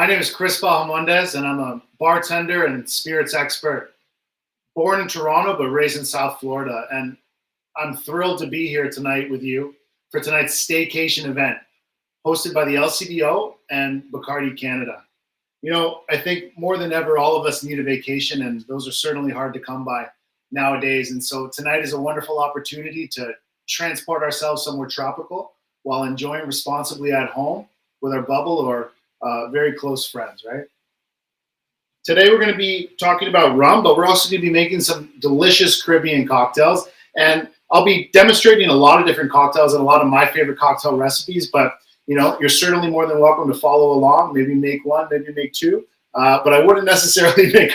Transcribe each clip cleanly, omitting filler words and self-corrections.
My name is Kris Bahamondes, and I'm a bartender and spirits expert. Born in Toronto, but raised in South Florida. And I'm thrilled to be here tonight with you for tonight's Staycation event, hosted by the LCBO and Bacardi Canada. You know, I think more than ever, all of us need a vacation, and those are certainly hard to come by nowadays. And so tonight is a wonderful opportunity to transport ourselves somewhere tropical while enjoying responsibly at home with our bubble or very close friends, right? Today we're going to be talking about rum, but we're also going to be making some delicious Caribbean cocktails. And I'll be demonstrating a lot of different cocktails and a lot of my favorite cocktail recipes, but you know, you're certainly more than welcome to follow along, maybe make one, maybe make two. But I wouldn't necessarily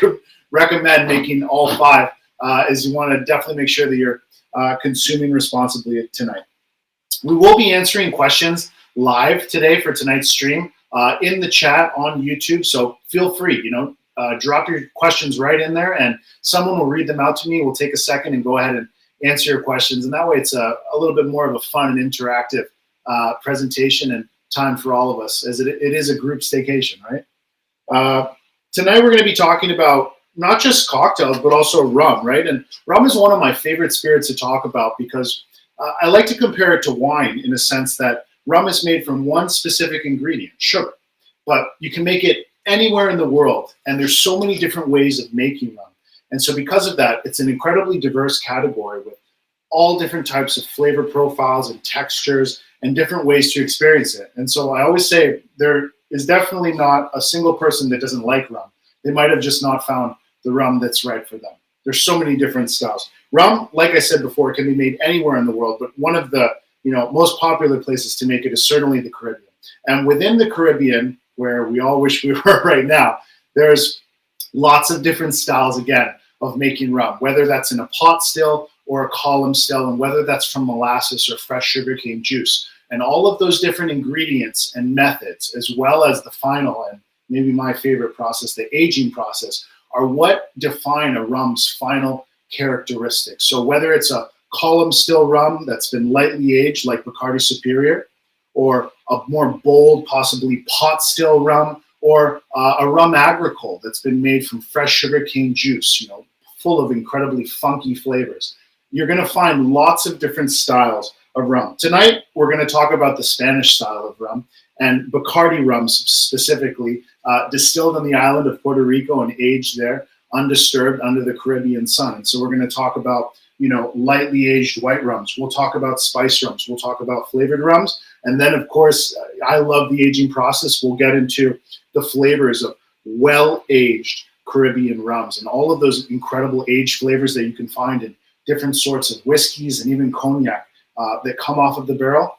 recommend making all five, as you want to definitely make sure that you're consuming responsibly tonight. We will be answering questions live today for tonight's stream in the chat on YouTube. So feel free, drop your questions right in there and someone will read them out to me. We'll take a second and go ahead and answer your questions. And that way it's a little bit more of a fun and interactive presentation and time for all of us, as it is a group staycation, right? Tonight we're going to be talking about not just cocktails, but also rum, right? And rum is one of my favorite spirits to talk about because I like to compare it to wine in a sense that rum is made from one specific ingredient, sugar, but you can make it anywhere in the world, and there's so many different ways of making rum. And so because of that, it's an incredibly diverse category with all different types of flavor profiles and textures and different ways to experience it. And so I always say there is definitely not a single person that doesn't like rum. They might have just not found the rum that's right for them. There's so many different styles. Rum, like I said before, can be made anywhere in the world, but one of the most popular places to make it is certainly the Caribbean. And within the Caribbean, where we all wish we were right now, there's lots of different styles, again, of making rum, whether that's in a pot still or a column still, and whether that's from molasses or fresh sugarcane juice. And all of those different ingredients and methods, as well as the final and maybe my favorite process, the aging process, are what define a rum's final characteristics. So whether it's a column still rum that's been lightly aged like Bacardi Superior, or a more bold, possibly pot still rum, or a rum agricole that's been made from fresh sugarcane juice, full of incredibly funky flavors. You're going to find lots of different styles of rum. Tonight, we're going to talk about the Spanish style of rum and Bacardi rums specifically, distilled on the island of Puerto Rico and aged there, undisturbed under the Caribbean sun. And so we're going to talk about lightly aged white rums. We'll talk about spice rums. We'll talk about flavored rums. And then, of course, I love the aging process. We'll get into the flavors of well-aged Caribbean rums and all of those incredible aged flavors that you can find in different sorts of whiskeys and even cognac that come off of the barrel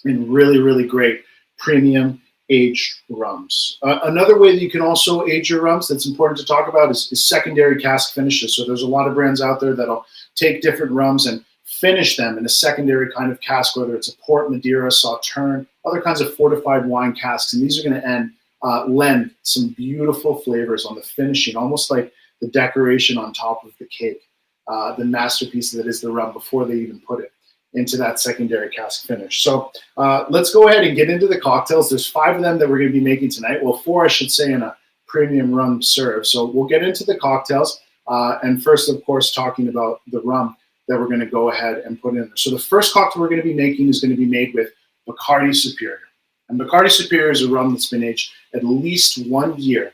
in really, really great premium aged rums. Another way that you can also age your rums that's important to talk about is secondary cask finishes. So there's a lot of brands out there that'll take different rums and finish them in a secondary kind of cask, whether it's a port, Madeira, Sauterne, other kinds of fortified wine casks. And these are going to lend some beautiful flavors on the finishing, almost like the decoration on top of the cake, the masterpiece that is the rum before they even put it into that secondary cask finish. So let's go ahead and get into the cocktails. There's 5 of them that we're going to be making tonight. Well, 4, I should say, in a premium rum serve. So we'll get into the cocktails. And first, of course, talking about the rum that we're going to go ahead and put in there. So the first cocktail we're going to be making is going to be made with Bacardi Superior. And Bacardi Superior is a rum that's been aged at least 1 year.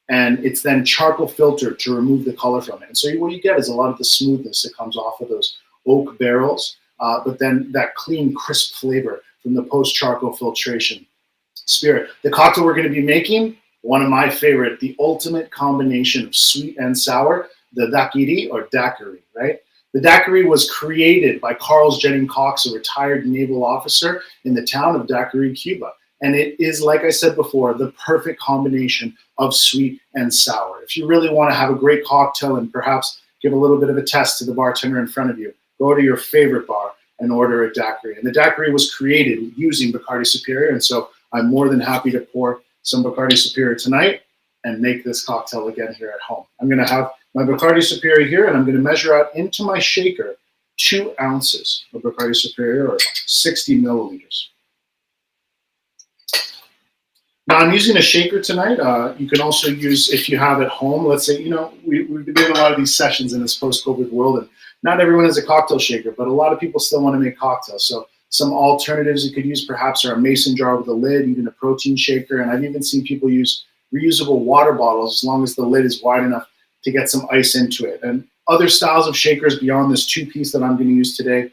And it's then charcoal filtered to remove the color from it. And so what you get is a lot of the smoothness that comes off of those oak barrels, but then that clean, crisp flavor from the post-charcoal filtration spirit. The cocktail we're going to be making, one of my favorite, the ultimate combination of sweet and sour, the Daiquiri or Daiquiri, right? The Daiquiri was created by Carl Jennings Cox, a retired naval officer in the town of Daiquiri, Cuba. And it is, like I said before, the perfect combination of sweet and sour. If you really want to have a great cocktail and perhaps give a little bit of a test to the bartender in front of you, go to your favorite bar and order a Daiquiri. And the Daiquiri was created using Bacardi Superior, and so I'm more than happy to pour some Bacardi Superior tonight and make this cocktail again here at home. I'm going to have my Bacardi Superior here, and I'm going to measure out into my shaker 2 ounces of Bacardi Superior, or 60 milliliters. Now I'm using a shaker tonight. You can also use, if you have at home, let's say, we've been doing a lot of these sessions in this post-COVID world, and not everyone has a cocktail shaker, but a lot of people still want to make cocktails. So some alternatives you could use perhaps are a mason jar with a lid, even a protein shaker, and I've even seen people use reusable water bottles as long as the lid is wide enough to get some ice into it. And other styles of shakers beyond this two-piece that I'm going to use today,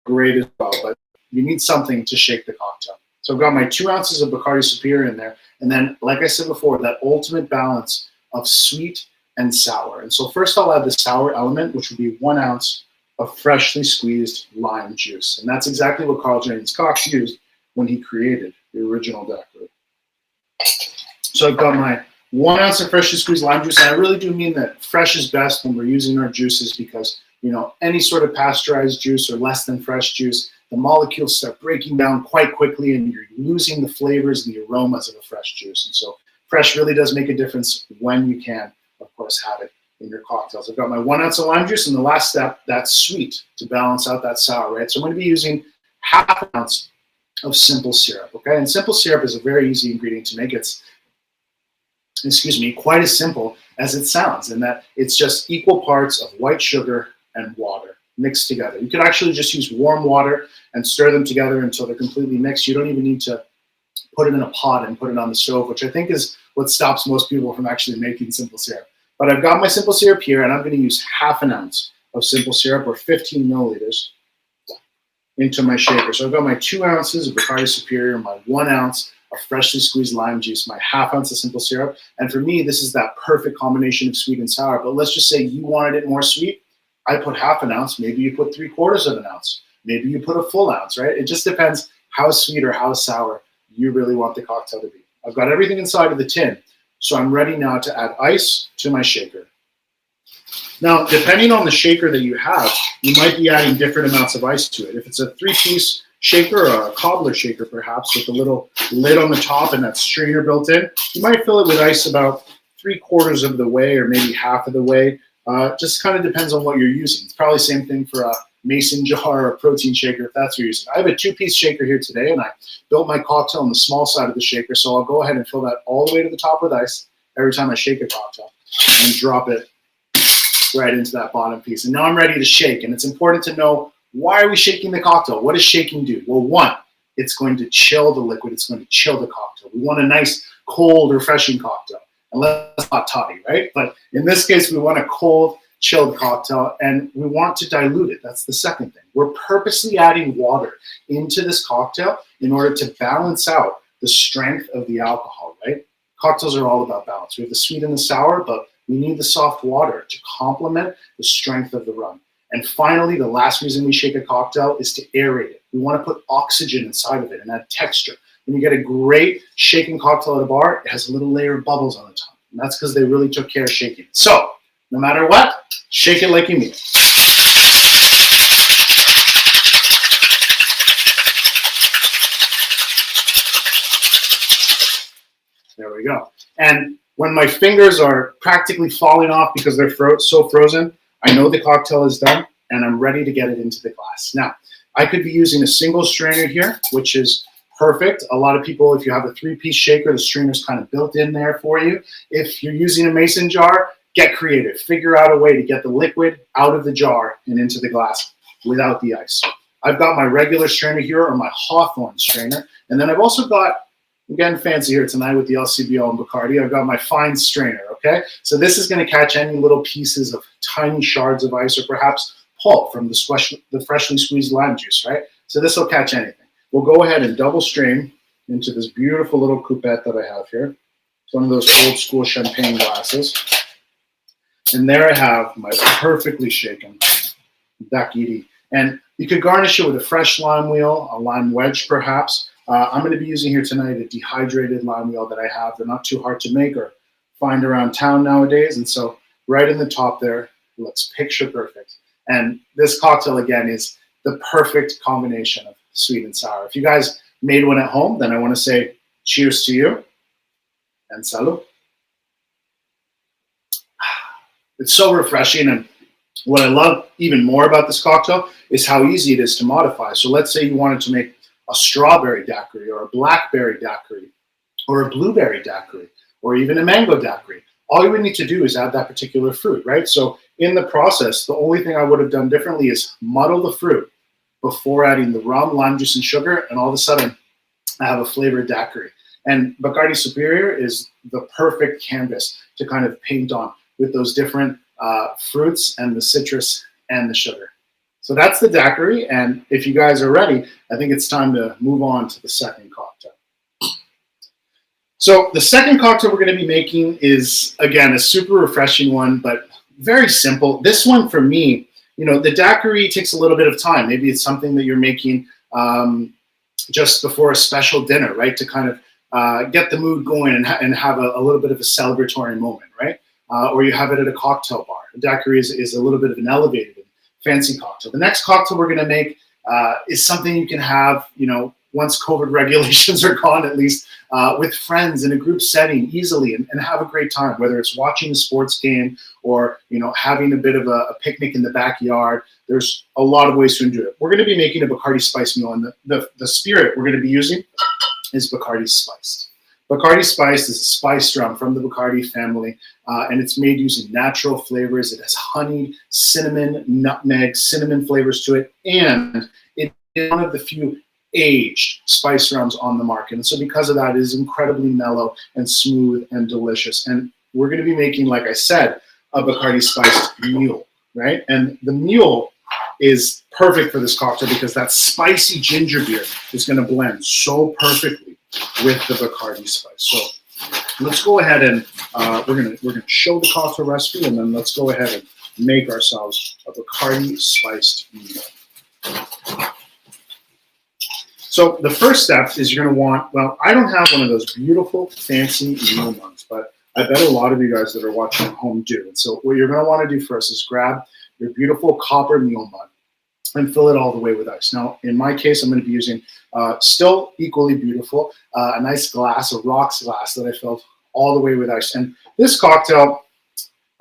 great as well, but you need something to shake the cocktail. So I've got my 2 ounces of Bacardi Superior in there. And then, like I said before, that ultimate balance of sweet and sour. And so first I'll add the sour element, which would be 1 ounce of freshly squeezed lime juice. And that's exactly what Carl Jennings Cox used when he created the original Daiquiri. So I've got my 1 ounce of freshly squeezed lime juice. And I really do mean that fresh is best when we're using our juices because, any sort of pasteurized juice or less than fresh juice, the molecules start breaking down quite quickly and you're losing the flavors and the aromas of a fresh juice. And so fresh really does make a difference when you can, of course, have it in your cocktails. I've got my 1 ounce of lime juice, and the last step, that's sweet to balance out that sour, right? So I'm going to be using half an ounce of simple syrup, okay? And simple syrup is a very easy ingredient to make. It's, quite as simple as it sounds, in that it's just equal parts of white sugar and water mixed together. You could actually just use warm water and stir them together until they're completely mixed. You don't even need to put it in a pot and put it on the stove, which I think is what stops most people from actually making simple syrup. But I've got my simple syrup here, and I'm going to use half an ounce of simple syrup, or 15 milliliters, into my shaker. So I've got my 2 ounces of Bacardi Superior, my 1 ounce of freshly squeezed lime juice, my half ounce of simple syrup. And for me, this is that perfect combination of sweet and sour. But let's just say you wanted it more sweet. I put half an ounce. Maybe you put 3/4 of an ounce. Maybe you put a full ounce, right? It just depends how sweet or how sour you really want the cocktail to be. I've got everything inside of the tin, so I'm ready now to add ice to my shaker. Now, depending on the shaker that you have, you might be adding different amounts of ice to it. If it's a 3-piece shaker or a cobbler shaker, perhaps, with a little lid on the top and that strainer built in, you might fill it with ice about 3/4 of the way or maybe half of the way. Just kind of depends on what you're using. It's probably the same thing for a mason jar or a protein shaker if that's what you're using. I have a 2-piece shaker here today, and I built my cocktail on the small side of the shaker, so I'll go ahead and fill that all the way to the top with ice every time I shake a cocktail and drop it right into that bottom piece. And now I'm ready to shake, and it's important to know, why are we shaking the cocktail? What does shaking do? Well, one, it's going to chill the liquid. It's going to chill the cocktail. We want a nice, cold, refreshing cocktail. Unless hot toddy, right? But in this case, we want a cold, chilled cocktail, and we want to dilute it. That's the second thing. We're purposely adding water into this cocktail in order to balance out the strength of the alcohol, right? Cocktails are all about balance. We have the sweet and the sour, but we need the soft water to complement the strength of the rum. And finally, the last reason we shake a cocktail is to aerate it. We want to put oxygen inside of it and add texture. When you get a great shaken cocktail at a bar, it has a little layer of bubbles on the top. And that's because they really took care of shaking it. So, no matter what, shake it like you mean it. There we go. And when my fingers are practically falling off because they're so frozen, I know the cocktail is done, and I'm ready to get it into the glass. Now, I could be using a single strainer here, which is perfect. A lot of people, if you have a 3-piece shaker, the strainer's kind of built in there for you. If you're using a mason jar, get creative. Figure out a way to get the liquid out of the jar and into the glass without the ice. I've got my regular strainer here, or my Hawthorne strainer, and then I've also got, I'm getting fancy here tonight with the LCBO and Bacardi, I've got my fine strainer, okay? So this is going to catch any little pieces of tiny shards of ice, or perhaps pulp from the freshly squeezed lime juice, right? So this will catch anything. We'll go ahead and double strain into this beautiful little coupette that I have here. It's one of those old school champagne glasses. And there I have my perfectly shaken Daiquiri. And you could garnish it with a fresh lime wheel, a lime wedge perhaps. I'm going to be using here tonight a dehydrated lime wheel that I have. They're not too hard to make or find around town nowadays. And so right in the top there, it looks picture perfect. And this cocktail, again, is the perfect combination of sweet and sour. If you guys made one at home, then I want to say cheers to you and salud. It's so refreshing, and what I love even more about this cocktail is how easy it is to modify. So let's say you wanted to make a strawberry daiquiri or a blackberry daiquiri or a blueberry daiquiri, or even a mango daiquiri. All you would need to do is add that particular fruit, right? So in the process, the only thing I would have done differently is muddle the fruit before adding the rum, lime juice, and sugar, and all of a sudden, I have a flavored daiquiri. And Bacardi Superior is the perfect canvas to kind of paint on with those different fruits and the citrus and the sugar. So that's the daiquiri, and if you guys are ready, I think it's time to move on to the second cocktail. So the second cocktail we're going to be making is, again, a super refreshing one, but very simple. This one for me, you know, the daiquiri takes a little bit of time. Maybe it's something that you're making just before a special dinner, right? To kind of get the mood going and have a little bit of a celebratory moment, right? Or you have it at a cocktail bar. A daiquiri is a little bit of an elevated and fancy cocktail. The next cocktail we're going to make is something you can have, you know, once COVID regulations are gone, at least with friends in a group setting easily and have a great time, whether it's watching a sports game or, you know, having a bit of a picnic in the backyard. There's a lot of ways to do it. We're going to be making a Bacardi Spiced Mule, and the spirit we're going to be using is Bacardi Spiced. Bacardi Spiced is a spiced rum from the Bacardi family, and it's made using natural flavors. It has honey, cinnamon, nutmeg, cinnamon flavors to it, and it is one of the few aged spiced rums on the market. And so because of that, it is incredibly mellow and smooth and delicious. And we're going to be making, like I said, a Bacardi Spiced Mule, right? And the Mule is perfect for this cocktail because that spicy ginger beer is going to blend so perfectly with the Bacardi Spice. So let's go ahead and we're gonna show the cocktail recipe, and then let's go ahead and make ourselves a Bacardi Spiced Mule. So the first step is you're going to want, well, I don't have one of those beautiful, fancy mule mugs, but I bet a lot of you guys that are watching at home do. And so what you're going to want to do first is grab your beautiful copper mule mug and fill it all the way with ice. Now, in my case, I'm going to be using still equally beautiful, a nice glass, a rocks glass that I filled all the way with ice. And this cocktail,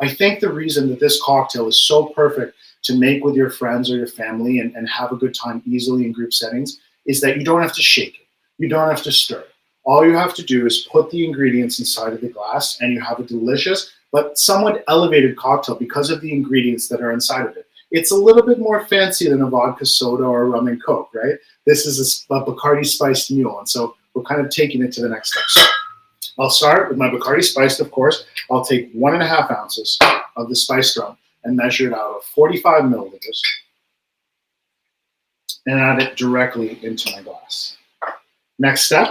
I think the reason that this cocktail is so perfect to make with your friends or your family and have a good time easily in group settings is that you don't have to shake it. You don't have to stir it. All you have to do is put the ingredients inside of the glass, and you have a delicious but somewhat elevated cocktail because of the ingredients that are inside of it. It's a little bit more fancy than a vodka soda or a rum and coke, right? This is a Bacardi Spiced Mule, and so we're kind of taking it to the next step. So I'll start with my Bacardi Spiced, of course. I'll take 1.5 ounces of the spiced rum and measure it out of 45 milliliters and add it directly into my glass. Next step,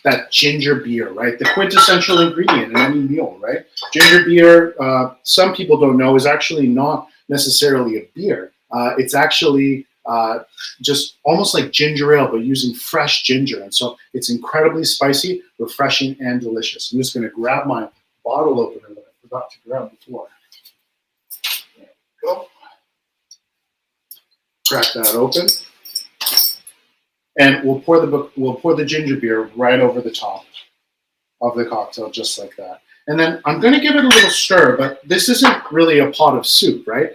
that ginger beer, right? The quintessential ingredient in any meal, right? Ginger beer, some people don't know, is actually not necessarily a beer. It's actually just almost like ginger ale, but using fresh ginger. And so it's incredibly spicy, refreshing, and delicious. I'm just going to grab my bottle opener that I forgot to grab before. There we go. Crack that open. And we'll pour the ginger beer right over the top of the cocktail, just like that. And then I'm going to give it a little stir, but this isn't really a pot of soup, right?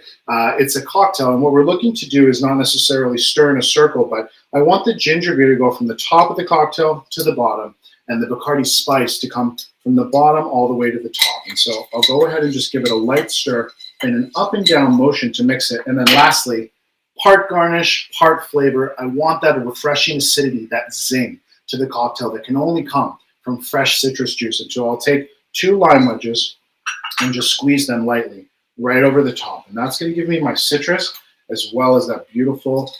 It's a cocktail, and what we're looking to do is not necessarily stir in a circle, but I want the ginger beer to go from the top of the cocktail to the bottom, and the Bacardi Spice to come from the bottom all the way to the top. And so I'll go ahead and just give it a light stir and an up and down motion to mix it. And then lastly, part garnish, part flavor. I want that refreshing acidity, that zing to the cocktail that can only come from fresh citrus juice. And so I'll take 2 lime wedges and just squeeze them lightly right over the top. And that's going to give me my citrus as well as that beautiful,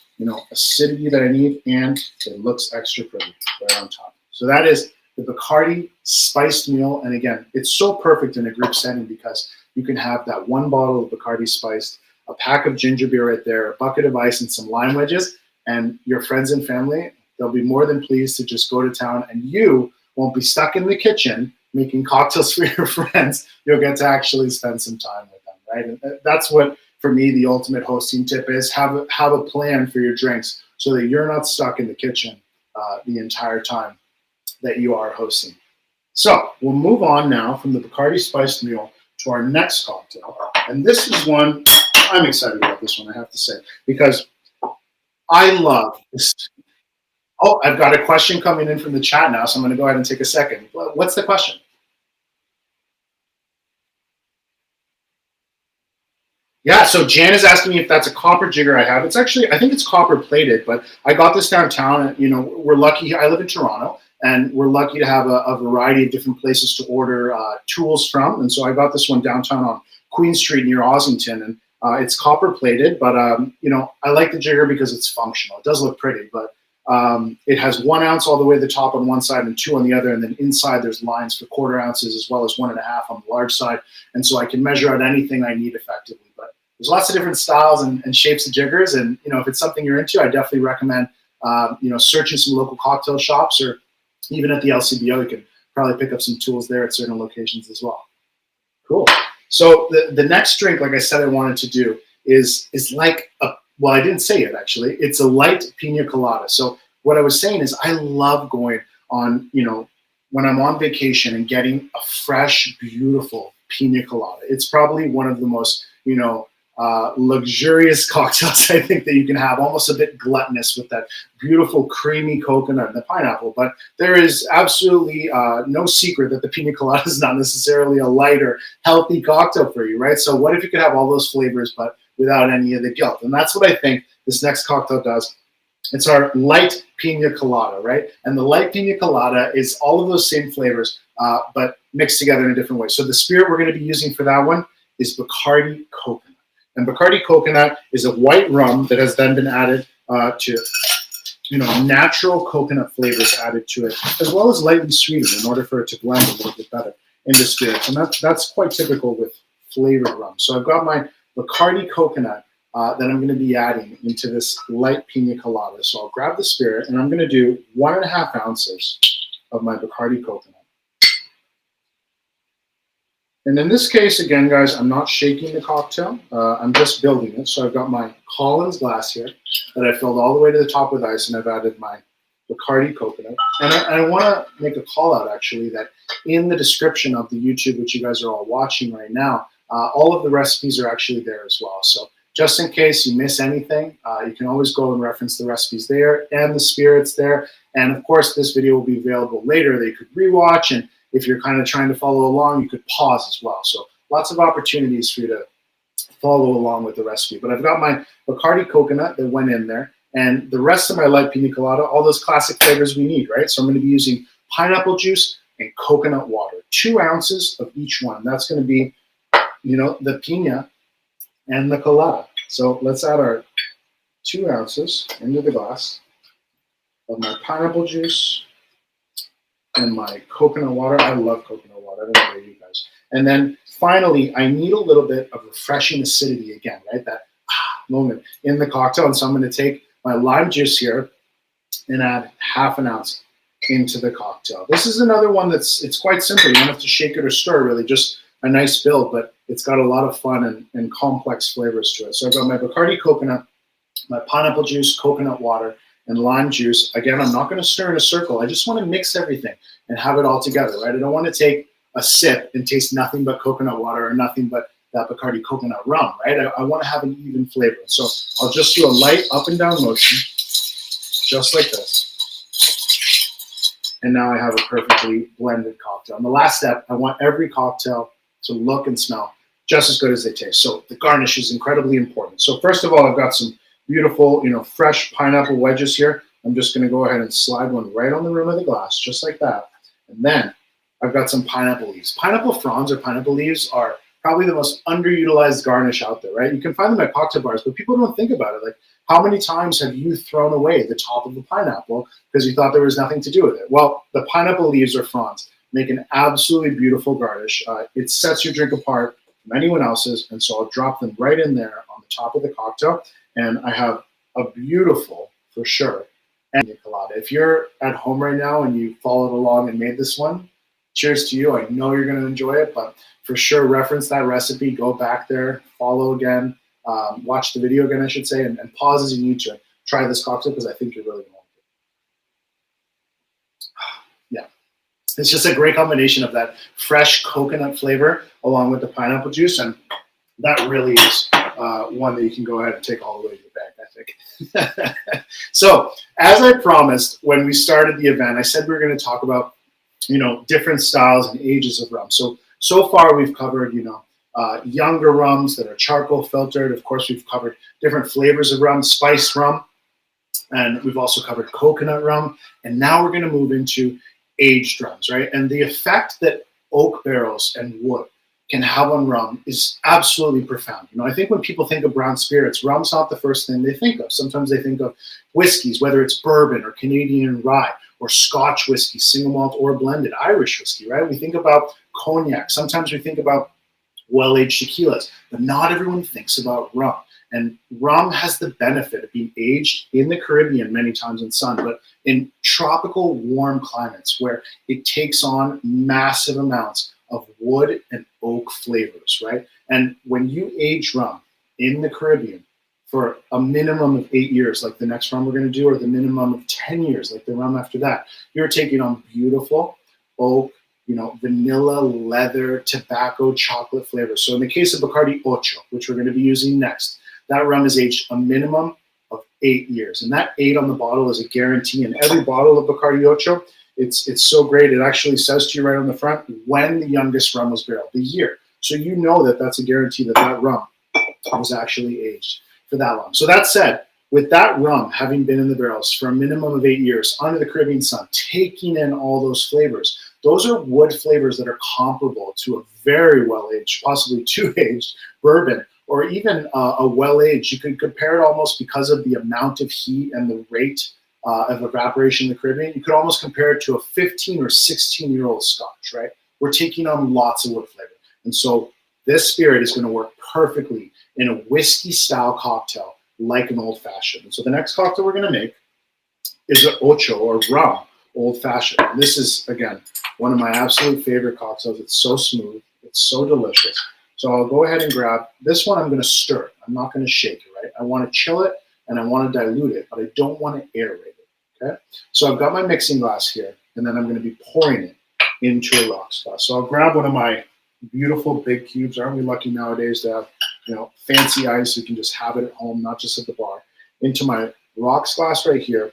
acidity that I need, and it looks extra pretty right on top. So that is the Bacardi Spiced Mule. And again, it's so perfect in a group setting because you can have that 1 bottle of Bacardi Spiced, a pack of ginger beer right there, a bucket of ice, and some lime wedges, and your friends and family, they'll be more than pleased to just go to town, and you won't be stuck in the kitchen making cocktails for your friends. You'll get to actually spend some time with them, right? And that's what, for me, the ultimate hosting tip is: have a plan for your drinks so that you're not stuck in the kitchen the entire time that you are hosting. So we'll move on now from the Bacardi Spiced Mule to our next cocktail, and this is one I'm excited about. This one, I have to say, because I love this. Oh, I've got a question coming in from the chat now, so I'm going to go ahead and take a second. What's the question? Yeah, so Jan is asking me if that's a copper jigger I have. It's actually, I think it's copper plated, but I got this downtown. And, you know, we're lucky. I live in Toronto, and we're lucky to have a variety of different places to order tools from. And so I got this one downtown on Queen Street near Ossington, and it's copper plated. But you know, I like the jigger because it's functional. It does look pretty, but it has 1 ounce all the way to the top on one side and 2 on the other, and then inside there's lines for quarter ounces as well as 1.5 on the large side, and so I can measure out anything I need effectively. But there's lots of different styles and shapes of jiggers, and you know, if it's something you're into, I definitely recommend you know, searching some local cocktail shops, or even at the LCBO, you can probably pick up some tools there at certain locations as well. Cool. So the next drink, like I said, I wanted to do is like a, well, I didn't say it actually. It's a light pina colada. So what I was saying is I love going on, you know, when I'm on vacation and getting a fresh, beautiful pina colada. It's probably one of the most, you know, luxurious cocktails I think that you can have, almost a bit gluttonous with that beautiful creamy coconut and the pineapple. But there is absolutely no secret that the pina colada is not necessarily a light or healthy cocktail for you, right? So what if you could have all those flavors but without any of the guilt? And that's what I think this next cocktail does. It's our light pina colada, right? And the light pina colada is all of those same flavors, but mixed together in a different way. So the spirit we're going to be using for that one is Bacardi coconut. And Bacardi coconut is a white rum that has then been added to, you know, natural coconut flavors added to it, as well as lightly sweetened in order for it to blend a little bit better into spirits. And that's quite typical with flavored rum. So I've got my Bacardi coconut that I'm going to be adding into this light pina colada. So I'll grab the spirit, and I'm going to do 1.5 ounces of my Bacardi coconut. And in this case, again, guys, I'm not shaking the cocktail. I'm just building it. So I've got my Collins glass here that I filled all the way to the top with ice, and I've added my Bacardi coconut. And I want to make a call out, actually, that in the description of the YouTube, which you guys are all watching right now, all of the recipes are actually there as well. So just in case you miss anything, you can always go and reference the recipes there and the spirits there. And of course, this video will be available later that you could rewatch, and if you're kind of trying to follow along, you could pause as well. So lots of opportunities for you to follow along with the recipe. But I've got my Bacardi coconut that went in there, and the rest of my light pina colada, all those classic flavors we need, right? So I'm going to be using pineapple juice and coconut water, 2 ounces of each one. That's going to be, you know, the pina and the colada. So let's add our 2 ounces into the glass of my pineapple juice and my coconut water. I love coconut water. I don't know about you guys. And then finally, I need a little bit of refreshing acidity again, right? That moment in the cocktail. And so I'm going to take my lime juice here and add 1/2 ounce into the cocktail. This is another one it's quite simple. You don't have to shake it or stir, really, just a nice build, but it's got a lot of fun and complex flavors to it. So I've got my Bacardi coconut, my pineapple juice, coconut water, and lime juice. Again, I'm not going to stir in a circle. I just want to mix everything and have it all together, right? I don't want to take a sip and taste nothing but coconut water or nothing but that Bacardi coconut rum, right? I want to have an even flavor. So I'll just do a light up and down motion, just like this. And now I have a perfectly blended cocktail. And the last step, I want every cocktail to look and smell just as good as they taste. So the garnish is incredibly important. So first of all, I've got some beautiful, you know, fresh pineapple wedges here. I'm just going to go ahead and slide one right on the rim of the glass, just like that. And then I've got some pineapple leaves. Pineapple fronds or pineapple leaves are probably the most underutilized garnish out there, right? You can find them at cocktail bars, but people don't think about it. Like, how many times have you thrown away the top of the pineapple because you thought there was nothing to do with it? Well, the pineapple leaves or fronds make an absolutely beautiful garnish. It sets your drink apart from anyone else's, and so I'll drop them right in there on the top of the cocktail. And I have a beautiful, for sure, pina colada. If you're at home right now and you followed along and made this one, cheers to you. I know you're going to enjoy it, but for sure, reference that recipe, go back there, follow again, watch the video again, I should say, and pause as you need to try this cocktail because I think you're really going to like it. Yeah. It's just a great combination of that fresh coconut flavor along with the pineapple juice, and that really is one that you can go ahead and take all the way to the bank, I think. So as I promised when we started the event, I said we were going to talk about, different styles and ages of rum. So far we've covered, younger rums that are charcoal filtered. Of course, we've covered different flavors of rum, spiced rum, and we've also covered coconut rum. And now we're going to move into aged rums, right? And the effect that oak barrels and wood can have on rum is absolutely profound. I think when people think of brown spirits, rum's not the first thing they think of. Sometimes they think of whiskeys, whether it's bourbon or Canadian rye or Scotch whiskey, single malt or blended, Irish whiskey, right? We think about cognac. Sometimes we think about well-aged tequilas, but not everyone thinks about rum. And rum has the benefit of being aged in the Caribbean many times in sun, but in tropical warm climates where it takes on massive amounts of wood and oak flavors, right? And when you age rum in the Caribbean for a minimum of 8 years, like the next rum we're going to do, or the minimum of 10 years, like the rum after that, you're taking on beautiful oak, vanilla, leather, tobacco, chocolate flavors. So in the case of Bacardi Ocho, which we're going to be using next, that rum is aged a minimum of 8 years. And that 8 on the bottle is a guarantee. And every bottle of Bacardi Ocho, it's so great. It actually says to you right on the front when the youngest rum was barreled, the year. So you know that that's a guarantee that that rum was actually aged for that long. So that said, with that rum having been in the barrels for a minimum of 8 years under the Caribbean sun, taking in all those flavors, those are wood flavors that are comparable to a very well-aged, possibly too-aged bourbon, or even a well-aged. You could compare it almost because of the amount of heat and the rate of evaporation in the Caribbean. You could almost compare it to a 15 or 16-year-old Scotch, right? We're taking on lots of wood flavor. And so this spirit is going to work perfectly in a whiskey-style cocktail like an old-fashioned. And so the next cocktail we're going to make is an Ocho, or rum old-fashioned. And this is, again, one of my absolute favorite cocktails. It's so smooth. It's so delicious. So I'll go ahead and grab this one. I'm going to stir it. I'm not going to shake it, right? I want to chill it and I want to dilute it, but I don't want to aerate it, okay? So I've got my mixing glass here, and then I'm going to be pouring it into a rocks glass. So I'll grab one of my beautiful big cubes. Aren't we lucky nowadays to have, fancy ice? You can just have it at home, not just at the bar. Into my rocks glass right here,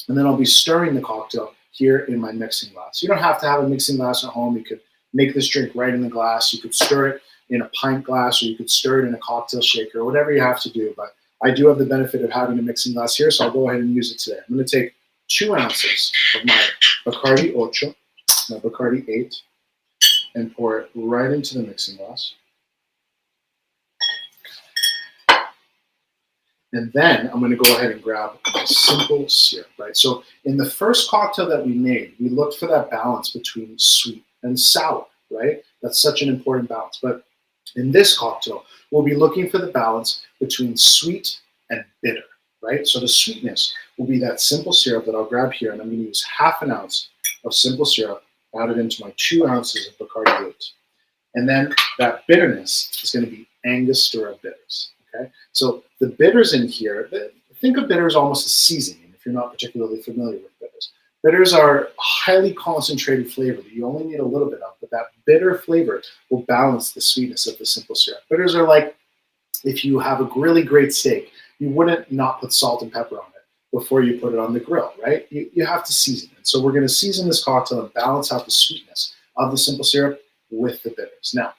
and then I'll be stirring the cocktail here in my mixing glass. You don't have to have a mixing glass at home. You could make this drink right in the glass. You could stir it in a pint glass, or you could stir it in a cocktail shaker, whatever you have to do. But I do have the benefit of having a mixing glass here, so I'll go ahead and use it today. I'm going to take 2 ounces of my Bacardi Ocho, my Bacardi 8, and pour it right into the mixing glass. And then I'm going to go ahead and grab my simple syrup, right? So in the first cocktail that we made, we looked for that balance between sweet and sour, right? That's such an important balance. But in this cocktail, we'll be looking for the balance between sweet and bitter, right? So the sweetness will be that simple syrup that I'll grab here, and I'm going to use ½ an ounce of simple syrup, add it into my 2 ounces of Bacardi 8. And then that bitterness is going to be Angostura bitters, okay? So the bitters in here, think of bitters almost as seasoning if you're not particularly familiar with bitters. Bitters are highly concentrated flavor that you only need a little bit of, but that bitter flavor will balance the sweetness of the simple syrup. Bitters are like if you have a really great steak, you wouldn't not put salt and pepper on it before you put it on the grill, right? You have to season it. So we're going to season this cocktail and balance out the sweetness of the simple syrup with the bitters. Now,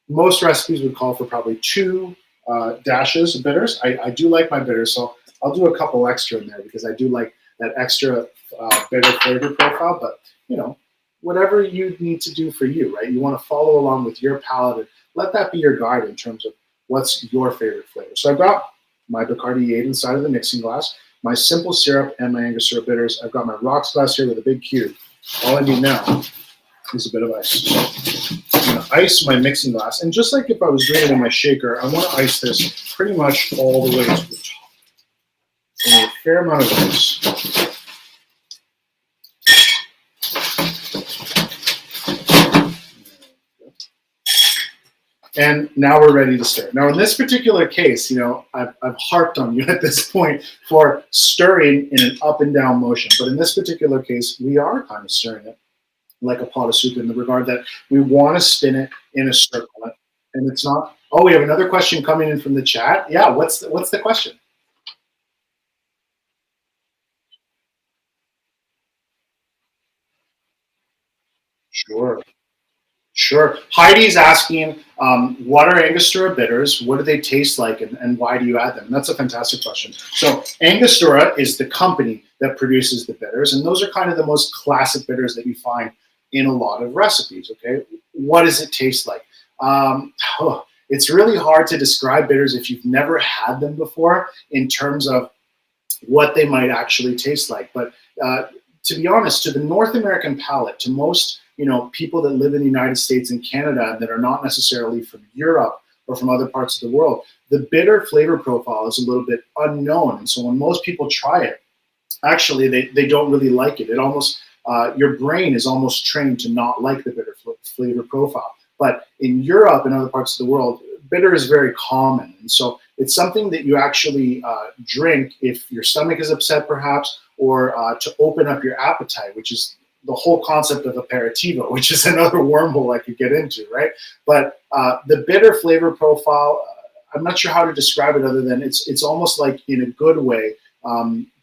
most recipes would call for probably 2 dashes of bitters. I do like my bitters, so I'll do a couple extra in there because I do like that extra bitter flavor profile. But, whatever you need to do for you, right? You want to follow along with your palate and let that be your guide in terms of what's your favorite flavor. So I've got my Bacardi 8 inside of the mixing glass, my simple syrup, and my Angostura bitters. I've got my rocks glass here with a big cube. All I need now is a bit of ice. So I'm going to ice my mixing glass. And just like if I was doing it in my shaker, I want to ice this pretty much all the way to the top. So a fair amount of ice. And now we're ready to stir. Now, in this particular case, I've harped on you at this point for stirring in an up and down motion. But in this particular case, we are kind of stirring it like a pot of soup in the regard that we want to spin it in a circle. And it's not. Oh, we have another question coming in from the chat. Yeah, what's the question? Sure. Sure. Heidi's asking, what are Angostura bitters? What do they taste like, and why do you add them? And that's a fantastic question. So Angostura is the company that produces the bitters, and those are kind of the most classic bitters that you find in a lot of recipes. Okay, what does it taste like? It's really hard to describe bitters if you've never had them before in terms of what they might actually taste like. But to be honest, to the North American palate, to most people that live in the United States and Canada that are not necessarily from Europe or from other parts of the world, the bitter flavor profile is a little bit unknown. And so when most people try it, actually they don't really like it. It almost your brain is almost trained to not like the bitter flavor profile. But in Europe and other parts of the world, bitter is very common. And so it's something that you actually drink if your stomach is upset, perhaps, or to open up your appetite, which is the whole concept of aperitivo, which is another wormhole I could get into, right? But the bitter flavor profile, I'm not sure how to describe it other than it's almost like, in a good way,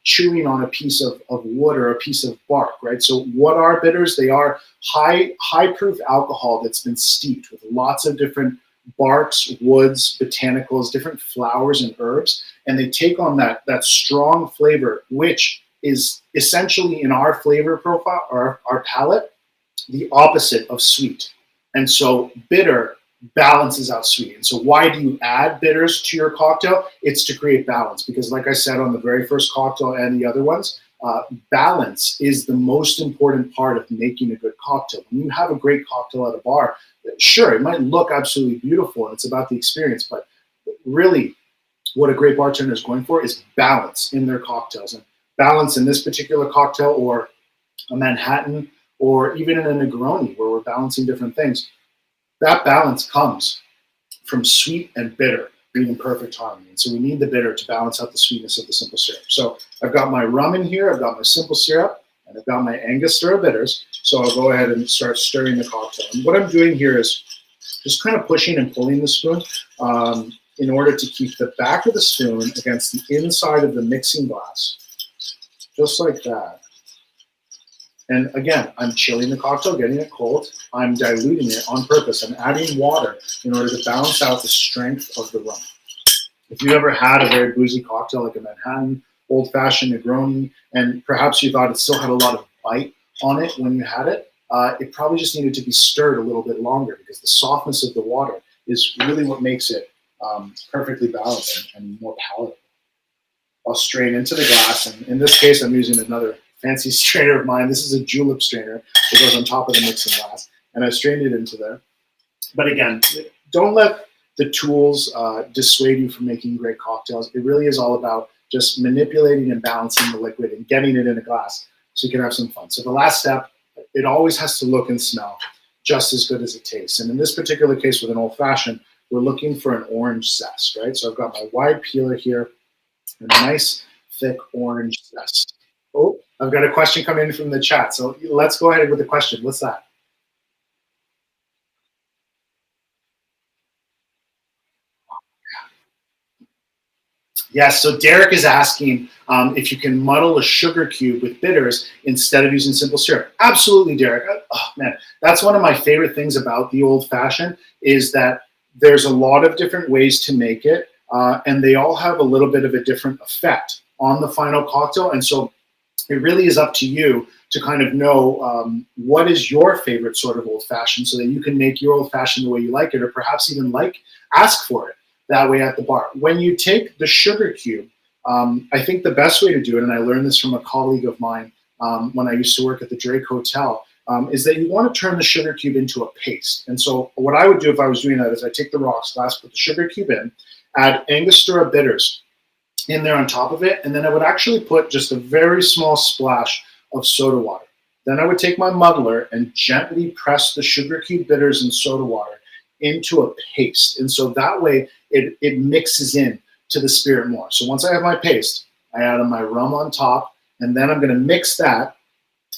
chewing on a piece of wood or a piece of bark, right? So what are bitters? They are high proof alcohol that's been steeped with lots of different barks, woods, botanicals, different flowers and herbs, and they take on that strong flavor, which is essentially, in our flavor profile or our palate, the opposite of sweet. And so bitter balances out sweet. And so why do you add bitters to your cocktail? It's to create balance, because like I said on the very first cocktail and the other ones, balance is the most important part of making a good cocktail. When you have a great cocktail at a bar, sure, it might look absolutely beautiful and it's about the experience, but really what a great bartender is going for is balance in their cocktails. And balance in this particular cocktail, or a Manhattan, or even in a Negroni, where we're balancing different things, that balance comes from sweet and bitter being in perfect harmony. And so we need the bitter to balance out the sweetness of the simple syrup. So I've got my rum in here, I've got my simple syrup, and I've got my Angostura bitters. So I'll go ahead and start stirring the cocktail. And what I'm doing here is just kind of pushing and pulling the spoon in order to keep the back of the spoon against the inside of the mixing glass, just like that. And again, I'm chilling the cocktail, getting it cold. I'm diluting it on purpose. I'm adding water in order to balance out the strength of the rum. If you ever had a very boozy cocktail like a Manhattan, old-fashioned Negroni, and perhaps you thought it still had a lot of bite on it when you had it, it probably just needed to be stirred a little bit longer, because the softness of the water is really what makes it perfectly balanced and more palatable. I'll strain into the glass, and in this case, I'm using another fancy strainer of mine. This is a julep strainer that goes on top of the mixing glass, and I strained it into there. But again, don't let the tools dissuade you from making great cocktails. It really is all about just manipulating and balancing the liquid and getting it in a glass so you can have some fun. So the last step, it always has to look and smell just as good as it tastes. And in this particular case with an old-fashioned, we're looking for an orange zest, right? So I've got my wide peeler here, a nice thick orange zest. Oh, I've got a question coming in from the chat. So let's go ahead with the question. What's that? Yes, so Derek is asking if you can muddle a sugar cube with bitters instead of using simple syrup. Absolutely, Derek. Oh, man, that's one of my favorite things about the old fashioned, is that there's a lot of different ways to make it, and they all have a little bit of a different effect on the final cocktail. And so it really is up to you to kind of know what is your favorite sort of old fashioned, so that you can make your old fashioned the way you like it, or perhaps even ask for it that way at the bar. When you take the sugar cube, I think the best way to do it, and I learned this from a colleague of mine when I used to work at the Drake Hotel, is that you want to turn the sugar cube into a paste. And so what I would do if I was doing that is I take the rocks glass, put the sugar cube in, add Angostura bitters in there on top of it, and then I would actually put just a very small splash of soda water. Then I would take my muddler and gently press the sugar cube bitters and soda water into a paste. And so that way it mixes in to the spirit more. So once I have my paste, I add my rum on top, and then I'm going to mix that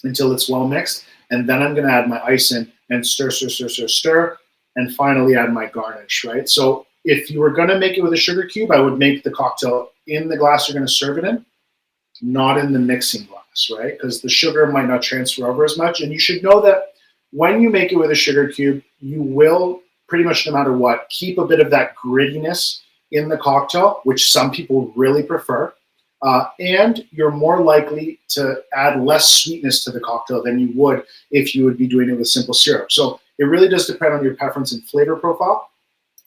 until it's well mixed. And then I'm going to add my ice in and stir, stir, stir, stir, stir, and finally add my garnish, right? So if you were going to make it with a sugar cube, I would make the cocktail in the glass you're going to serve it in, not in the mixing glass, right? Because the sugar might not transfer over as much. And you should know that when you make it with a sugar cube, you will pretty much no matter what keep a bit of that grittiness in the cocktail, which some people really prefer. And you're more likely to add less sweetness to the cocktail than you would if you would be doing it with simple syrup. So it really does depend on your preference and flavor profile,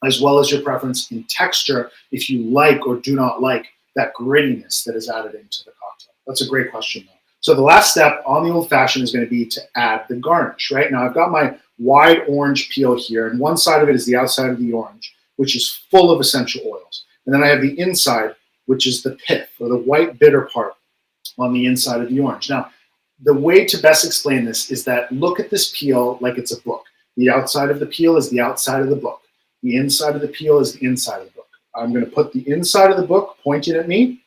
as well as your preference in texture, if you like or do not like that grittiness that is added into the cocktail. That's a great question, though. So the last step on the old fashioned is going to be to add the garnish, right? Now I've got my wide orange peel here, and one side of it is the outside of the orange, which is full of essential oils. And then I have the inside, which is the pith, or the white bitter part on the inside of the orange. Now, the way to best explain this is that look at this peel like it's a book. The outside of the peel is the outside of the book. The inside of the peel is the inside of the book. I'm going to put the inside of the book pointed at me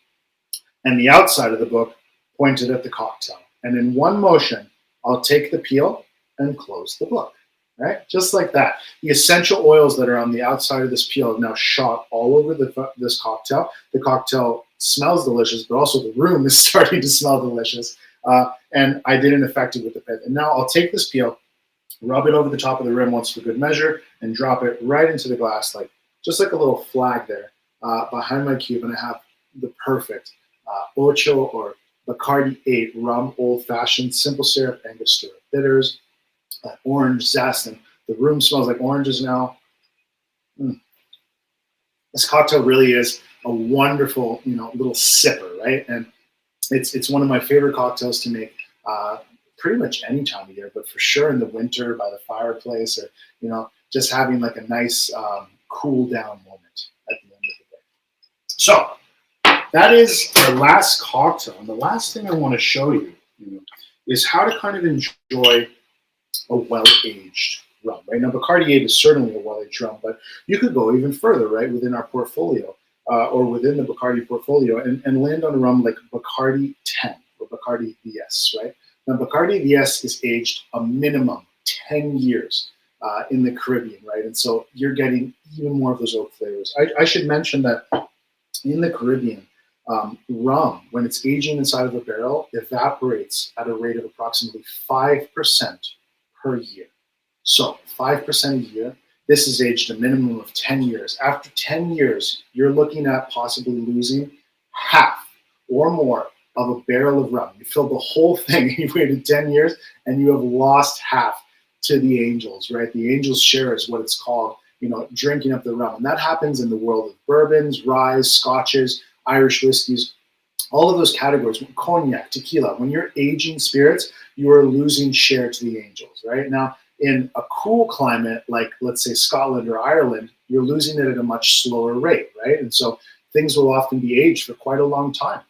and the outside of the book pointed at the cocktail. And in one motion, I'll take the peel and close the book, right? Just like that. The essential oils that are on the outside of this peel have now shot all over this cocktail. The cocktail smells delicious, but also the room is starting to smell delicious. And I didn't affect it with the pith. And now I'll take this peel, rub it over the top of the rim once for good measure, and drop it right into the glass, like just like a little flag there behind my cube. And I have the perfect Ocho or Bacardi 8 rum, old-fashioned, simple syrup, Angostura bitters, orange zest, and the room smells like oranges now. This cocktail really is a wonderful, little sipper, right? And it's one of my favorite cocktails to make pretty much any time of year, but for sure in the winter by the fireplace, or just having like a nice cool down moment at the end of the day. So that is the last cocktail, and the last thing I want to show you, is how to kind of enjoy a well-aged rum, right? Now, Bacardi 8 is certainly a well-aged rum, but you could go even further, right, within our portfolio, or within the Bacardi portfolio, and land on a rum like Bacardi 10 or Bacardi VS, right? Now, Bacardi VS is aged a minimum 10 years in the Caribbean, right? And so you're getting even more of those oak flavors. I should mention that in the Caribbean, rum, when it's aging inside of a barrel, evaporates at a rate of approximately 5% per year. So 5% a year. This is aged a minimum of 10 years. After 10 years, you're looking at possibly losing half or more of a barrel of rum. You filled the whole thing and you waited 10 years and you have lost half to the angels, right? The angels share is what it's called, drinking up the rum. And that happens in the world of bourbons, rye, scotches, Irish whiskeys, all of those categories, cognac, tequila. When you're aging spirits, you are losing share to the angels, right? Now, in a cool climate, like let's say Scotland or Ireland, you're losing it at a much slower rate, right? And so things will often be aged for quite a long time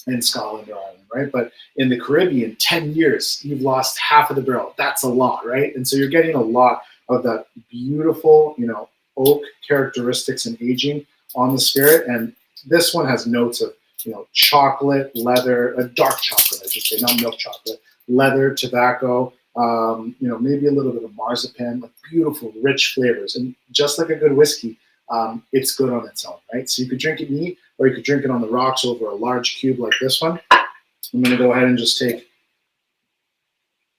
in Scotland or Ireland, right? But in the Caribbean, 10 years, you've lost half of the barrel. That's a lot, right? And so you're getting a lot of that beautiful, oak characteristics and aging on the spirit. And this one has notes of, chocolate, leather, dark chocolate, I should say, not milk chocolate, leather, tobacco, maybe a little bit of marzipan, like beautiful, rich flavors. And just like a good whiskey, it's good on its own, right? So you could drink it neat, or you could drink it on the rocks over a large cube like this one. I'm going to go ahead and just take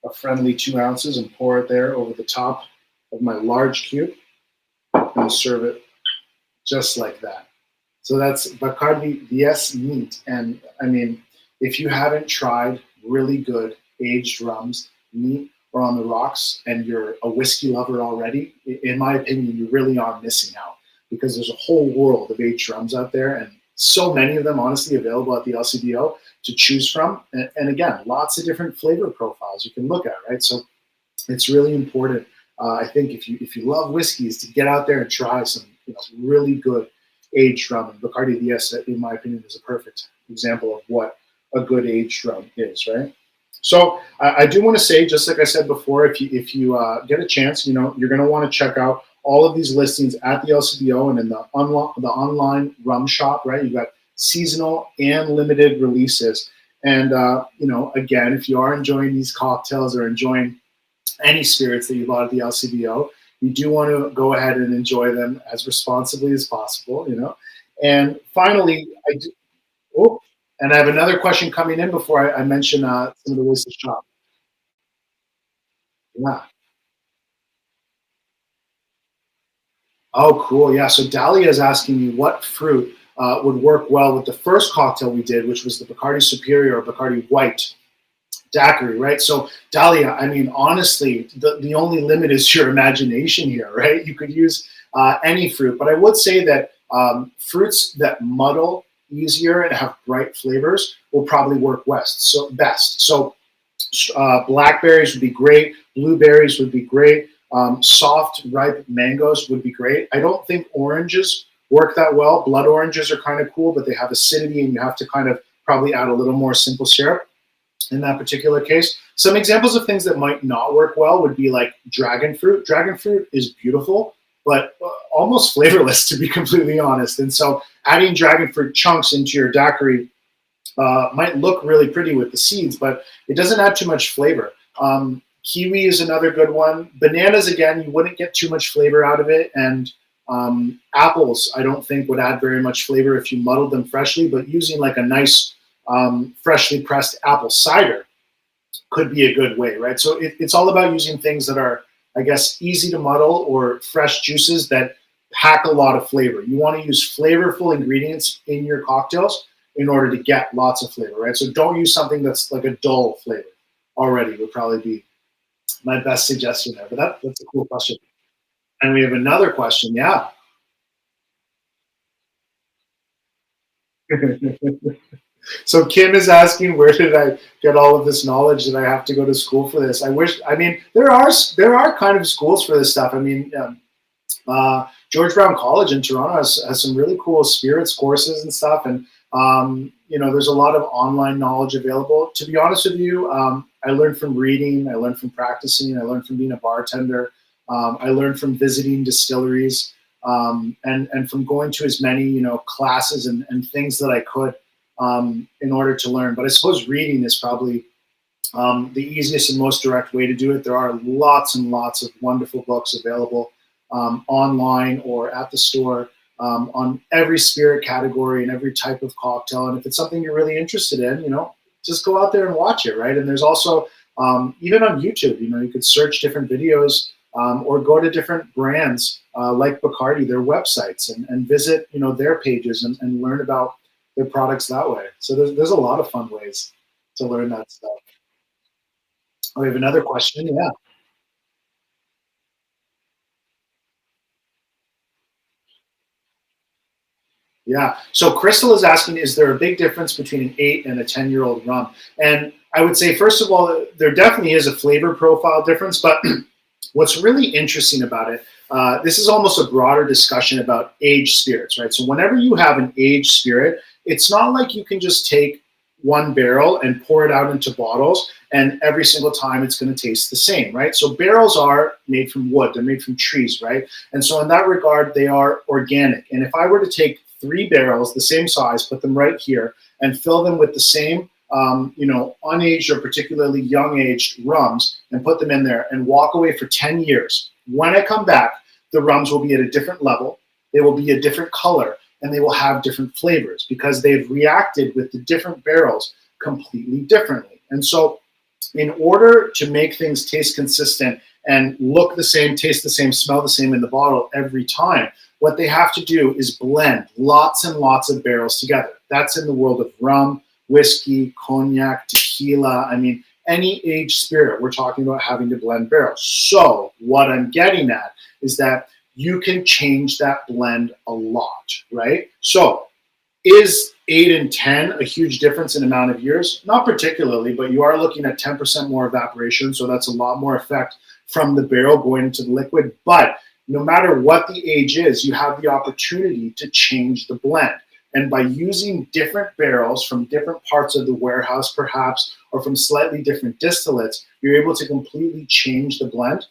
a friendly 2 ounces and pour it there over the top of my large cube and serve it just like that. So that's Bacardi VS neat. And I mean, if you haven't tried really good aged rums, neat or on the rocks, and you're a whiskey lover already, in my opinion, you really are missing out, because there's a whole world of aged rums out there, and so many of them honestly available at the LCBO to choose from. And again, lots of different flavor profiles you can look at, right? So it's really important, I think, if you love whiskeys, to get out there and try some really good aged rum. And Bacardi VS, in my opinion, is a perfect example of what a good aged rum is, right? So I do want to say, just like I said before, if you get a chance, you're going to want to check out all of these listings at the LCBO and in the online rum shop, right? You've got seasonal and limited releases. And, again, if you are enjoying these cocktails or enjoying any spirits that you bought at the LCBO, you do want to go ahead and enjoy them as responsibly as possible, And finally, and I have another question coming in before I mention some of the ways to shop. Yeah. Oh, cool. Yeah. So Dahlia is asking me what fruit would work well with the first cocktail we did, which was the Bacardi Superior or Bacardi White Daiquiri, right? So Dahlia, I mean, honestly, the only limit is your imagination here, right? You could use any fruit, but I would say that fruits that muddle easier and have bright flavors will probably work best. So blackberries would be great. Blueberries would be great. Soft, ripe mangoes would be great. I don't think oranges work that well. Blood oranges are kind of cool, but they have acidity, and you have to kind of probably add a little more simple syrup in that particular case. Some examples of things that might not work well would be like dragon fruit. Dragon fruit is beautiful, but almost flavorless, to be completely honest. And so adding dragon fruit chunks into your daiquiri might look really pretty with the seeds, but it doesn't add too much flavor. Kiwi is another good one. Bananas, again, you wouldn't get too much flavor out of it. And apples, I don't think would add very much flavor if you muddled them freshly, but using like a nice freshly pressed apple cider could be a good way, right? So it's all about using things that are, I guess, easy to muddle or fresh juices that pack a lot of flavor. You want to use flavorful ingredients in your cocktails in order to get lots of flavor, right? So don't use something that's like a dull flavor already would probably be my best suggestion there. But that's a cool question. And we have another question. Yeah. So Kim is asking, where did I get all of this knowledge that I have to go to school for this? I wish. I mean, there are kind of schools for this stuff. I mean, George Brown College in Toronto has some really cool spirits courses and stuff, and there's a lot of online knowledge available. To be honest with you, I learned from reading, I learned from practicing, I learned from being a bartender, I learned from visiting distilleries, and from going to as many classes and things that I could in order to learn. But I suppose reading is probably the easiest and most direct way to do it. There are lots and lots of wonderful books available online or at the store on every spirit category and every type of cocktail. And if it's something you're really interested in, just go out there and watch it, right? And there's also even on YouTube, you could search different videos or go to different brands like Bacardi, their websites, and visit their pages and learn about their products that way. So there's a lot of fun ways to learn that stuff. Oh, we have another question. Yeah. Yeah. So Crystal is asking, is there a big difference between an 8 and a 10-year-old rum? And I would say, first of all, there definitely is a flavor profile difference. But what's really interesting about it, this is almost a broader discussion about aged spirits, right? So whenever you have an aged spirit, it's not like you can just take one barrel and pour it out into bottles and every single time it's going to taste the same, right? So barrels are made from wood, they're made from trees, right? And so in that regard, they are organic. And if I were to take 3 barrels, the same size, put them right here and fill them with the same unaged or particularly young aged rums and put them in there and walk away for 10 years. When I come back, the rums will be at a different level. They will be a different color and they will have different flavors because they've reacted with the different barrels completely differently. And so in order to make things taste consistent and look the same, taste the same, smell the same in the bottle every time, what they have to do is blend lots and lots of barrels together. That's in the world of rum, whiskey, cognac, tequila. I mean, any aged spirit, we're talking about having to blend barrels. So what I'm getting at is that you can change that blend a lot, right? So is 8 and 10 a huge difference in amount of years? Not particularly, but you are looking at 10% more evaporation. So that's a lot more effect from the barrel going into the liquid. But no matter what the age is, you have the opportunity to change the blend. And by using different barrels from different parts of the warehouse, perhaps, or from slightly different distillates, you're able to completely change the blend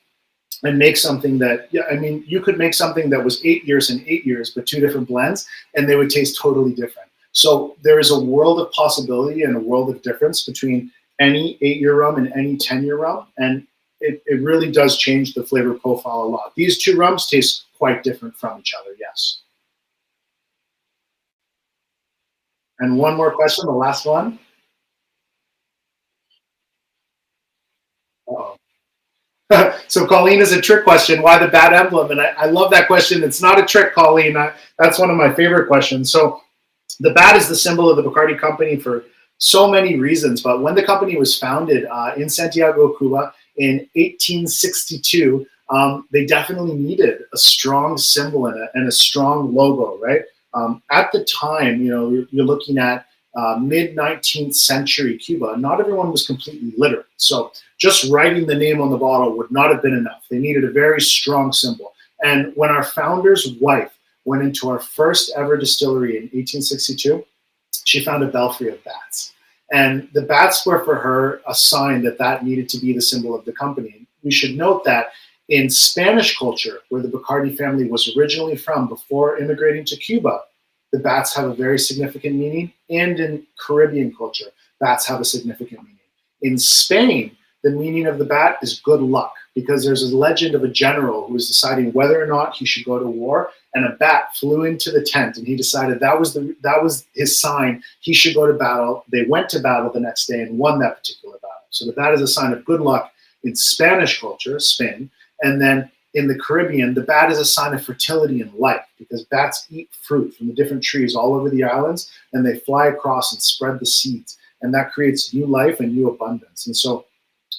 and make something that, yeah, I mean, you could make something that was 8 years and 8 years, but 2 different blends, and they would taste totally different. So there is a world of possibility and a world of difference between any 8-year rum and any 10-year rum. And it really does change the flavor profile a lot. These two rums taste quite different from each other, yes. And one more question, the last one. Uh-oh. So Colleen is a trick question. Why the bat emblem? And I love that question. It's not a trick, Colleen. That's one of my favorite questions. So the bat is the symbol of the Bacardi company for so many reasons. But when the company was founded in Santiago, Cuba in 1862, they definitely needed a strong symbol and a strong logo, right? At the time, you're looking at mid-19th century Cuba. Not everyone was completely literate. So just writing the name on the bottle would not have been enough. They needed a very strong symbol. And when our founder's wife went into our first ever distillery in 1862, she found a belfry of bats. And the bats were for her a sign that needed to be the symbol of the company. We should note that in Spanish culture, where the Bacardi family was originally from before immigrating to Cuba, the bats have a very significant meaning. And in Caribbean culture, bats have a significant meaning. In Spain, the meaning of the bat is good luck, because there's a legend of a general who was deciding whether or not he should go to war, and a bat flew into the tent, and he decided that was his sign he should go to battle. They went to battle the next day and won that particular battle. So the bat is a sign of good luck in Spanish culture, Spain, and then in the Caribbean, the bat is a sign of fertility and life, because bats eat fruit from the different trees all over the islands, and they fly across and spread the seeds, and that creates new life and new abundance. And so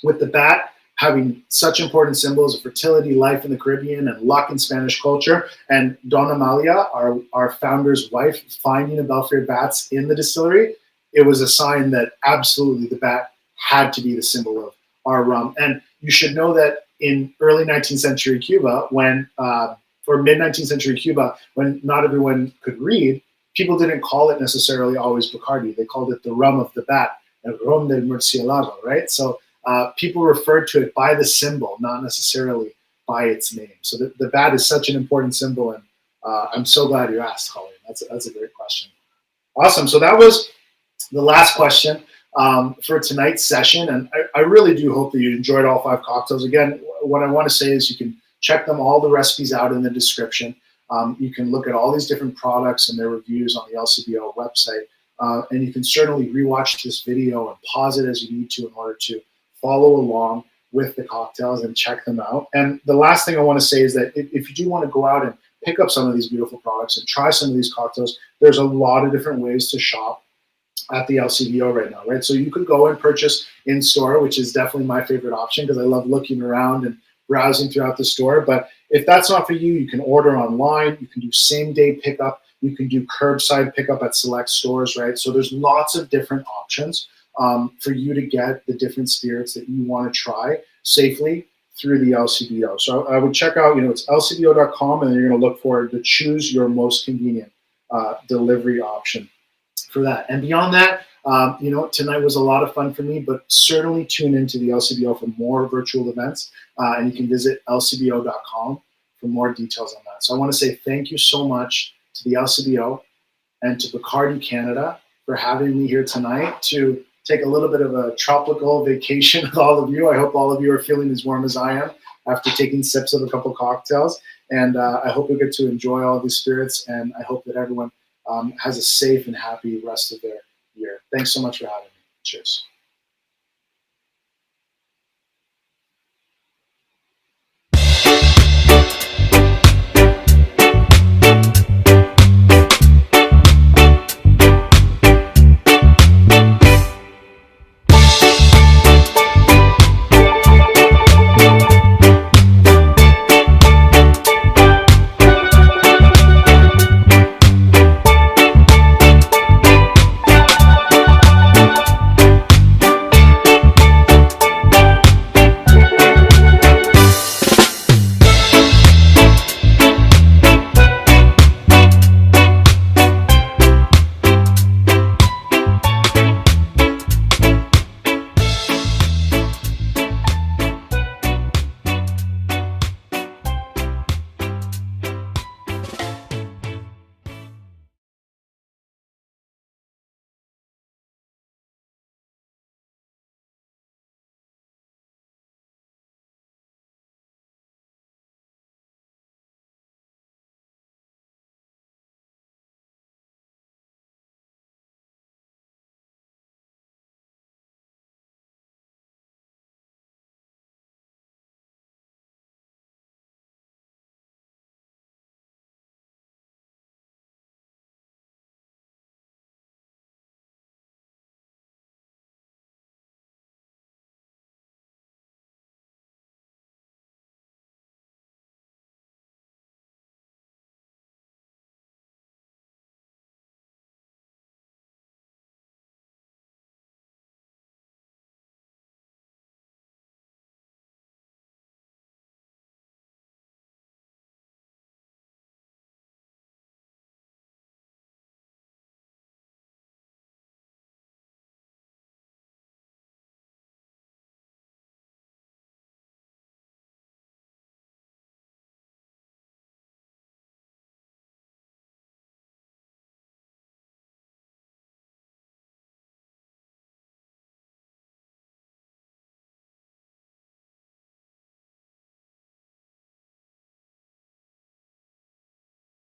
with the bat having such important symbols of fertility, life in the Caribbean, and luck in Spanish culture, and Donna Amalia, our founder's wife, finding a belfry of bats in the distillery, it was a sign that absolutely the bat had to be the symbol of our rum. And you should know that in early 19th century Cuba, or mid-19th century Cuba, when not everyone could read, people didn't call it necessarily always Bacardi. They called it the rum of the bat, el rum del murciélago, right? So people referred to it by the symbol, not necessarily by its name. So the bat is such an important symbol, and I'm so glad you asked, Colleen. That's a great question. Awesome. So that was the last question for tonight's session, and I really do hope that you enjoyed all 5 cocktails. Again, what I want to say is you can check all the recipes out in the description. You can look at all these different products and their reviews on the LCBO website, and you can certainly rewatch this video and pause it as you need to in order to follow along with the cocktails and check them out. And the last thing I want to say is that if you do want to go out and pick up some of these beautiful products and try some of these cocktails, there's a lot of different ways to shop at the LCBO right now, right? So you could go and purchase in store, which is definitely my favorite option because I love looking around and browsing throughout the store. But if that's not for you, you can order online. You can do same day pickup. You can do curbside pickup at select stores, right? So there's lots of different options for you to get the different spirits that you want to try safely through the LCBO. So I would check out, it's lcbo.com, and then you're going to look for to choose your most convenient delivery option for that. And beyond that, tonight was a lot of fun for me, but certainly tune into the LCBO for more virtual events, and you can visit lcbo.com for more details on that. So I want to say thank you so much to the LCBO and to Bacardi Canada for having me here tonight to take a little bit of a tropical vacation with all of you. I hope all of you are feeling as warm as I am after taking sips of a couple cocktails. And I hope we get to enjoy all these spirits, and I hope that everyone has a safe and happy rest of their year. Thanks so much for having me. Cheers.